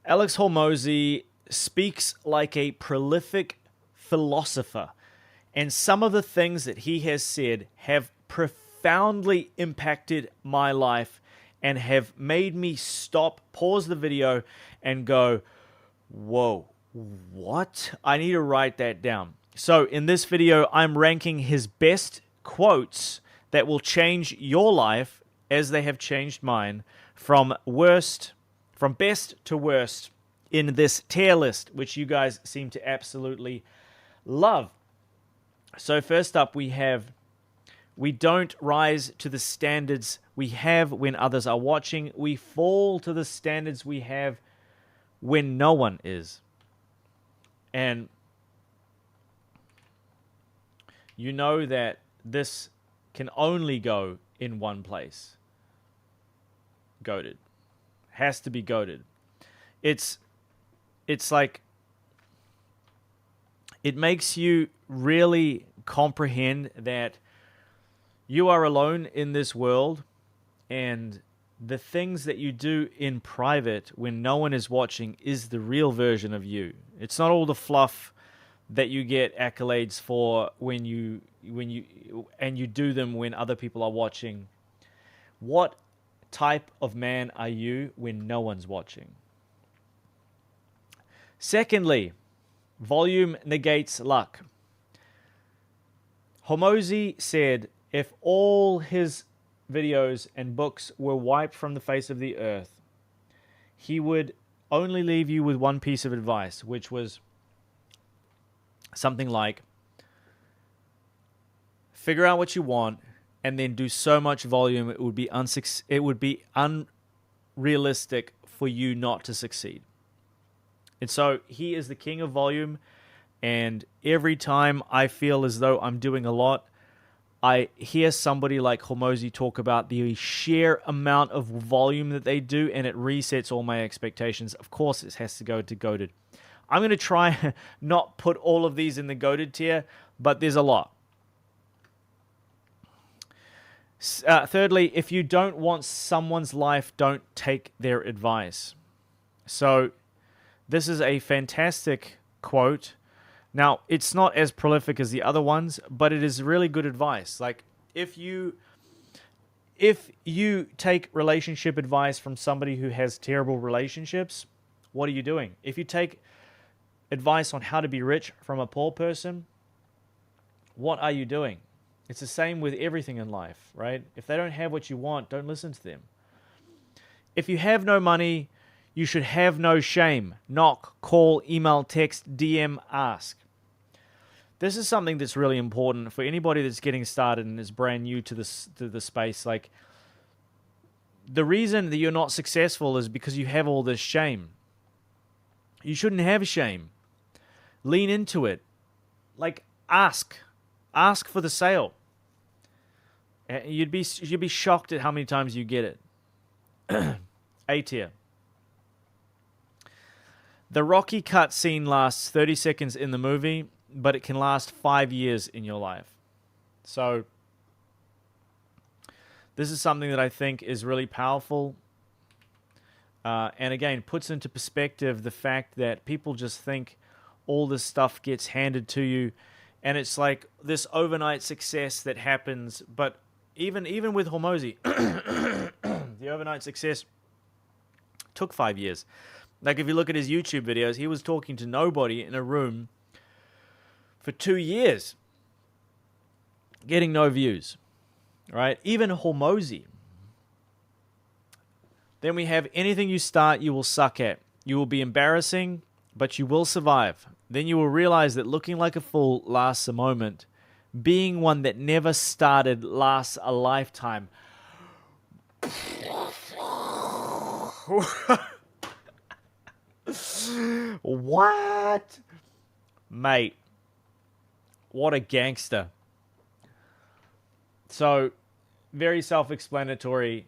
Alex Hormozi speaks like a prolific philosopher, and some of the things that he has said have profoundly impacted my life and have made me stop, pause the video, and go, whoa, what? I need to write that down. So in this video, I'm ranking his best quotes that will change your life as they have changed mine from best to worst in this tier list, which you guys seem to absolutely love. So first up, we don't rise to the standards we have when others are watching. We fall to the standards we have when no one is. And you know that this can only go in one place. Goated. Has to be goated. It's like it makes you really comprehend that you are alone in this world, and the things that you do in private when no one is watching is the real version of you. It's not all the fluff that you get accolades for when you do them when other people are watching. What type of man are you when no one's watching? Secondly, volume negates luck. Hormozi said if all his videos and books were wiped from the face of the earth, he would only leave you with one piece of advice, which was something like, figure out what you want and then do so much volume it would be unrealistic for you not to succeed. And so he is the king of volume, and every time I feel as though I'm doing a lot, I hear somebody like Hormozi talk about the sheer amount of volume that they do, and it resets all my expectations. Of course, it has to go to goated. I'm going to try not put all of these in the goated tier, but there's a lot. Thirdly, if you don't want someone's life, don't take their advice. So this is a fantastic quote. Now, it's not as prolific as the other ones, but it is really good advice. Like, if you take relationship advice from somebody who has terrible relationships, what are you doing? If you take advice on how to be rich from a poor person, what are you doing? It's the same with everything in life, right? If they don't have what you want, don't listen to them. If you have no money, you should have no shame. Knock, call, email, text, DM, ask. This is something that's really important for anybody that's getting started and is brand new to the space. Like, the reason that you're not successful is because you have all this shame. You shouldn't have shame. Lean into it. Like, ask for the sale. You'd be shocked at how many times you get it. A tier. The Rocky cut scene lasts 30 seconds in the movie, but it can last 5 years in your life. So this is something that I think is really powerful. And again, puts into perspective the fact that people just think all this stuff gets handed to you, and it's like this overnight success that happens. But even with Hormozi, the overnight success took 5 years. Like, if you look at his YouTube videos, he was talking to nobody in a room for 2 years, getting no views, right? Even Hormozi. Then we have anything you start, you will suck at. You will be embarrassing, but you will survive. Then you will realize that looking like a fool lasts a moment. Being one that never started lasts a lifetime. What? Mate, what a gangster. So, very self-explanatory.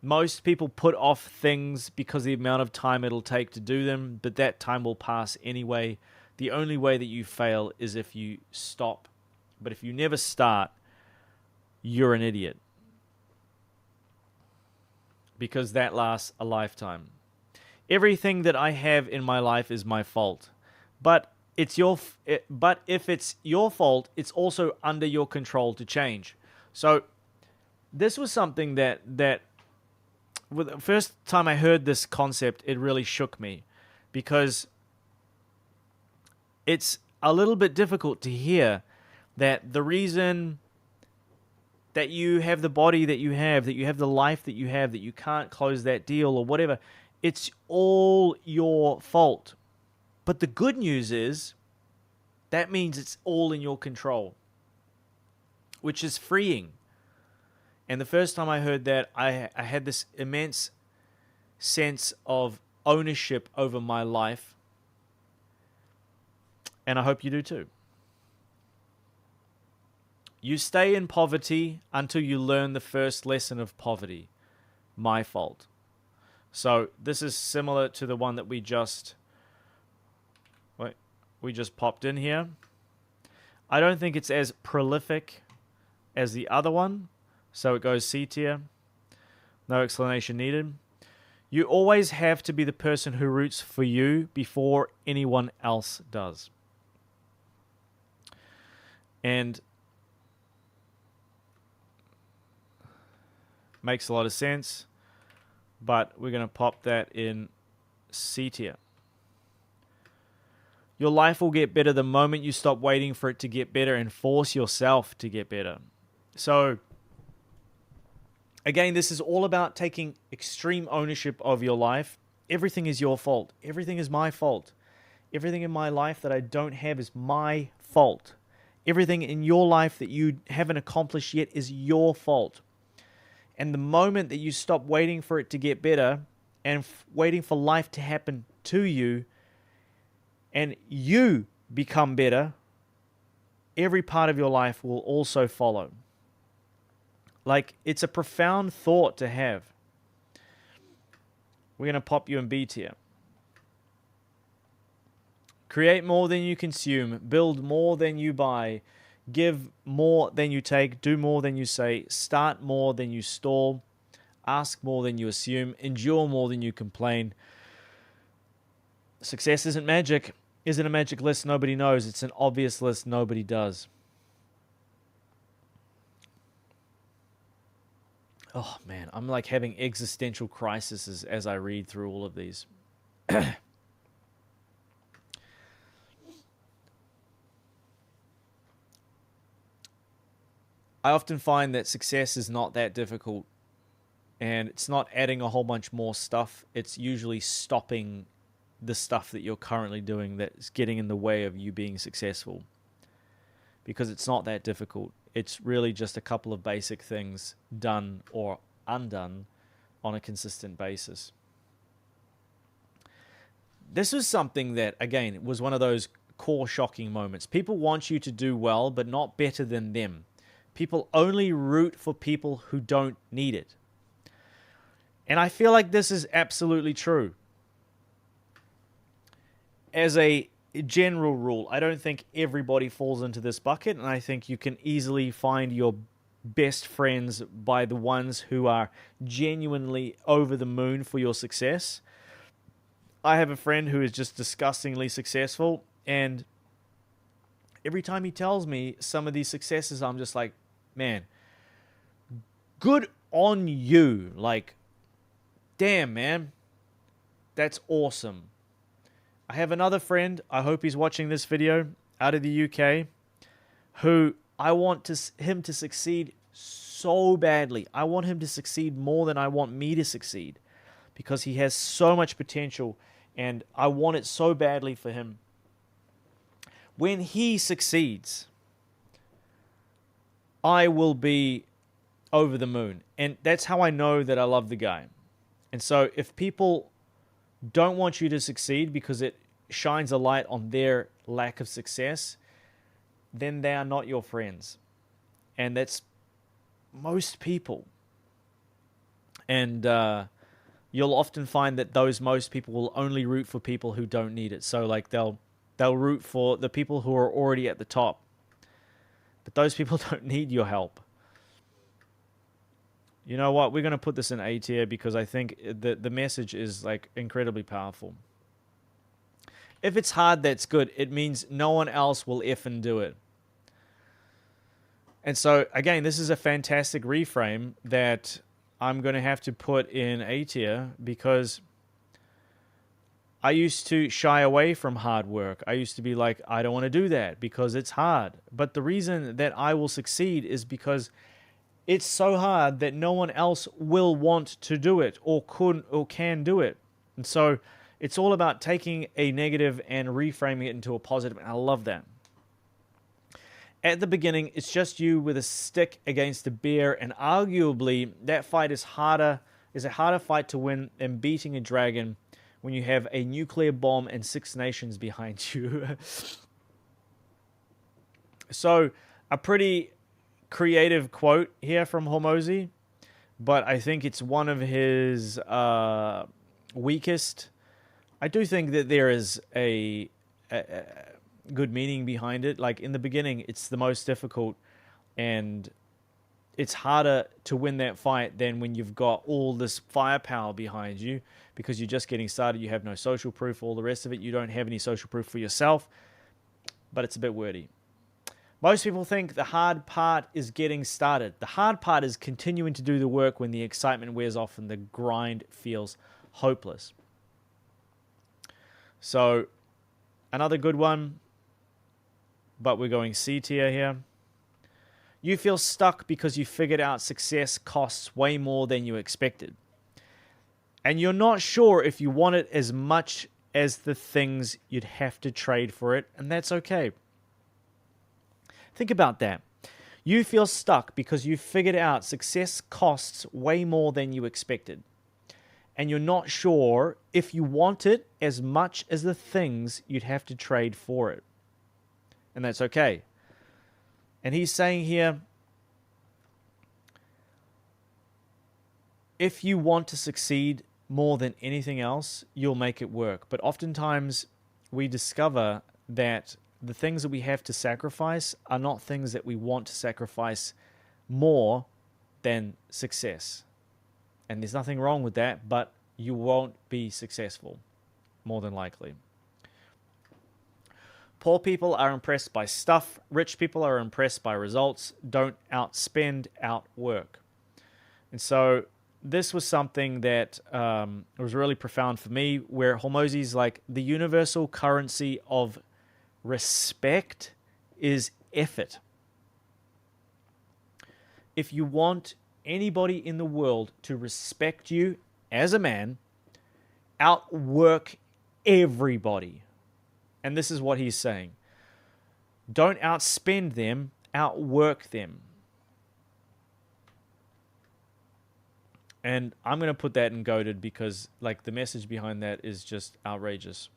Most people put off things because of the amount of time it'll take to do them, but that time will pass anyway. The only way that you fail is if you stop. But if you never start, you're an idiot. Because that lasts a lifetime. Everything that I have in my life is my fault. But but if it's your fault, it's also under your control to change. So this was something that with the first time I heard this concept, it really shook me, because it's a little bit difficult to hear that the reason that you have the body that you have the life that you can't close that deal or whatever, it's all your fault. But the good news is that means it's all in your control, which is freeing. And the first time I heard that, I had this immense sense of ownership over my life. And I hope you do too. You stay in poverty until you learn the first lesson of poverty. My fault. So this is similar to the one that we just popped in here. I don't think it's as prolific as the other one. So it goes C tier. No explanation needed. You always have to be the person who roots for you before anyone else does. And makes a lot of sense, but we're going to pop that in C tier. Your life will get better the moment you stop waiting for it to get better and force yourself to get better. So, again, this is all about taking extreme ownership of your life. Everything is your fault. Everything is my fault. Everything in my life that I don't have is my fault. Everything in your life that you haven't accomplished yet is your fault. And the moment that you stop waiting for it to get better and waiting for life to happen to you, and you become better, every part of your life will also follow. Like, it's a profound thought to have. We're going to pop you in B tier. Create more than you consume. Build more than you buy. Give more than you take. Do more than you say. Start more than you stall. Ask more than you assume. Endure more than you complain. Success isn't magic. Is it a magic list nobody knows? It's an obvious list nobody does. Oh man, I'm like having existential crises as I read through all of these. I often find that success is not that difficult, and it's not adding a whole bunch more stuff. It's usually stopping the stuff that you're currently doing that's getting in the way of you being successful, because it's not that difficult. It's really just a couple of basic things done or undone on a consistent basis. This was something that, again, was one of those core shocking moments. People want you to do well, but not better than them. People only root for people who don't need it. And I feel like this is absolutely true. As a general rule, I don't think everybody falls into this bucket, and I think you can easily find your best friends by the ones who are genuinely over the moon for your success. I have a friend who is just disgustingly successful, and every time he tells me some of these successes, I'm just like, man, good on you. Like, damn, man, that's awesome. I have another friend, I hope he's watching this video, out of the UK, who I want him to succeed so badly. I want him to succeed more than I want me to succeed, because he has so much potential, and I want it so badly for him. When he succeeds, I will be over the moon. And that's how I know that I love the guy. And so if people don't want you to succeed because it shines a light on their lack of success, then they are not your friends. And that's most people. And you'll often find that those most people will only root for people who don't need it. So like they'll root for the people who are already at the top. But those people don't need your help. You know what? We're going to put this in A tier because I think the message is like incredibly powerful. If it's hard, that's good. It means no one else will effing do it. And so, again, this is a fantastic reframe that I'm going to have to put in A tier because I used to shy away from hard work. I used to be like, I don't want to do that because it's hard. But the reason that I will succeed is because it's so hard that no one else will want to do it or could or can do it. And so it's all about taking a negative and reframing it into a positive. And I love that. At the beginning, it's just you with a stick against a bear, and arguably that fight is a harder fight to win than beating a dragon when you have a nuclear bomb and 6 nations behind you. So, a pretty creative quote here from Hormozi, but I think it's one of his weakest. I do think that there is a good meaning behind it. Like in the beginning, it's the most difficult, and it's harder to win that fight than when you've got all this firepower behind you because you're just getting started. You have no social proof, all the rest of it. You don't have any social proof for yourself, but it's a bit wordy. Most people think the hard part is getting started. The hard part is continuing to do the work when the excitement wears off and the grind feels hopeless. So, another good one, but we're going C tier here. You feel stuck because you figured out success costs way more than you expected. And you're not sure if you want it as much as the things you'd have to trade for it, and that's okay. Think about that. You feel stuck because you figured out success costs way more than you expected. And you're not sure if you want it as much as the things you'd have to trade for it. And that's okay. And he's saying here, if you want to succeed more than anything else, you'll make it work. But oftentimes we discover that the things that we have to sacrifice are not things that we want to sacrifice more than success. And there's nothing wrong with that, but you won't be successful, more than likely. Poor people are impressed by stuff. Rich people are impressed by results. Don't outspend, outwork. And so this was something that was really profound for me, where Hormozi's like, the universal currency of respect is effort. If you want anybody in the world to respect you as a man, outwork everybody. And this is what he's saying. Don't outspend them, outwork them. And I'm going to put that in goated because like the message behind that is just outrageous.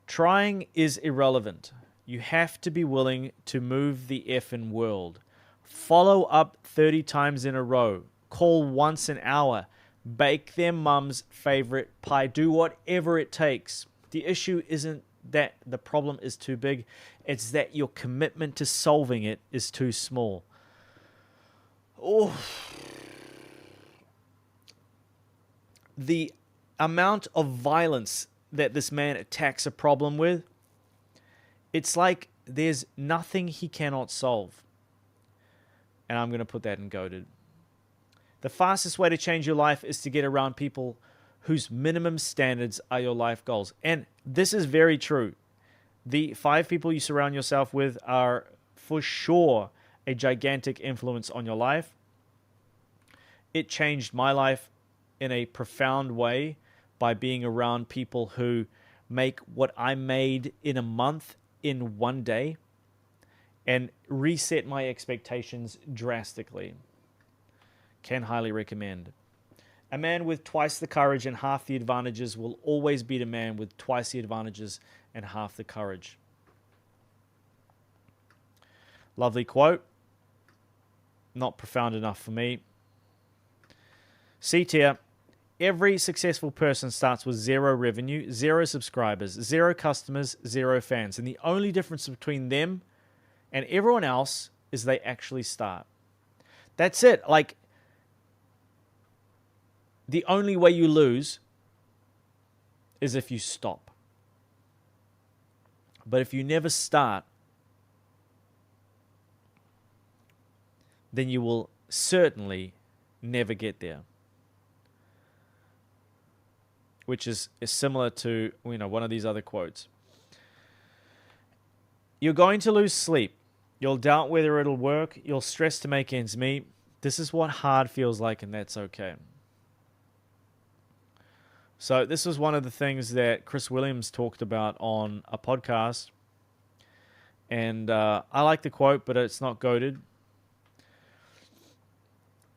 Trying is irrelevant. You have to be willing to move the effing world. Follow up 30 times in a row. Call once an hour. Bake their mum's favorite pie. Do whatever it takes. The issue isn't that the problem is too big. It's that your commitment to solving it is too small. Oh. The amount of violence that this man attacks a problem with, it's like there's nothing he cannot solve. And I'm going to put that in goated. The fastest way to change your life is to get around people whose minimum standards are your life goals. And this is very true. The 5 people you surround yourself with are for sure a gigantic influence on your life. It changed my life in a profound way by being around people who make what I made in a month in one day and reset my expectations drastically. Can highly recommend. A man with twice the courage and half the advantages will always beat a man with twice the advantages and half the courage. Lovely quote. Not profound enough for me. C tier. Every successful person starts with 0 revenue, 0 subscribers, 0 customers, 0 fans. And the only difference between them and everyone else is they actually start. That's it. Like, the only way you lose is if you stop. But if you never start, then you will certainly never get there. Which is similar to, one of these other quotes. You're going to lose sleep. You'll doubt whether it'll work. You'll stress to make ends meet. This is what hard feels like, and that's okay. So this was one of the things that Chris Williams talked about on a podcast. And I like the quote, but it's not goated.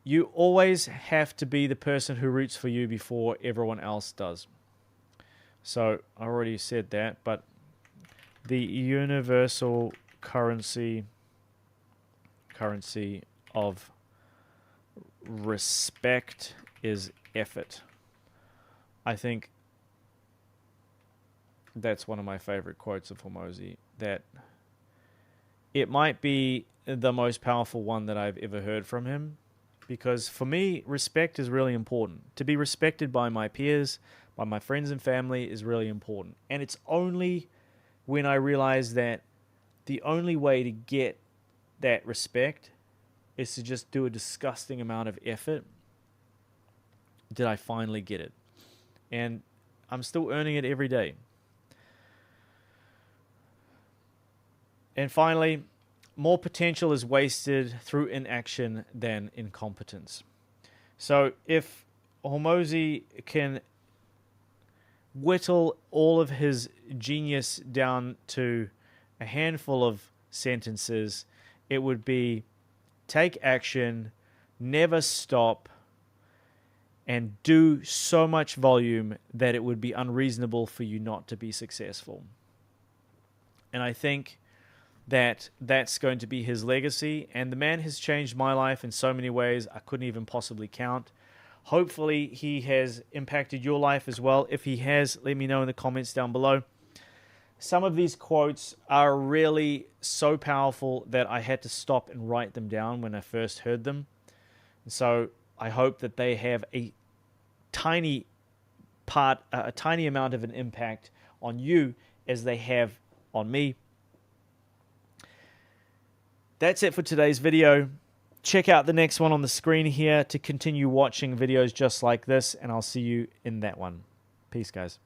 You always have to be the person who roots for you before everyone else does. So I already said that, but the universal currency of respect is effort. I think that's one of my favorite quotes of Hormozi, that it might be the most powerful one that I've ever heard from him, because for me, respect is really important. To be respected by my peers, by my friends and family is really important. And it's only when I realize that the only way to get that respect is to just do a disgusting amount of effort, did I finally get it. And I'm still earning it every day. And finally, more potential is wasted through inaction than incompetence. So if Hormozi can whittle all of his genius down to a handful of sentences, it would be take action, never stop, and do so much volume that it would be unreasonable for you not to be successful. And I think that that's going to be his legacy. And the man has changed my life in so many ways I couldn't even possibly count. Hopefully he has impacted your life as well. If he has, let me know in the comments down below. Some of these quotes are really so powerful that I had to stop and write them down when I first heard them. And so I hope that they have a tiny amount of an impact on you as they have on me. That's it for today's video. Check out the next one on the screen here to continue watching videos just like this, and I'll see you in that one. Peace, guys.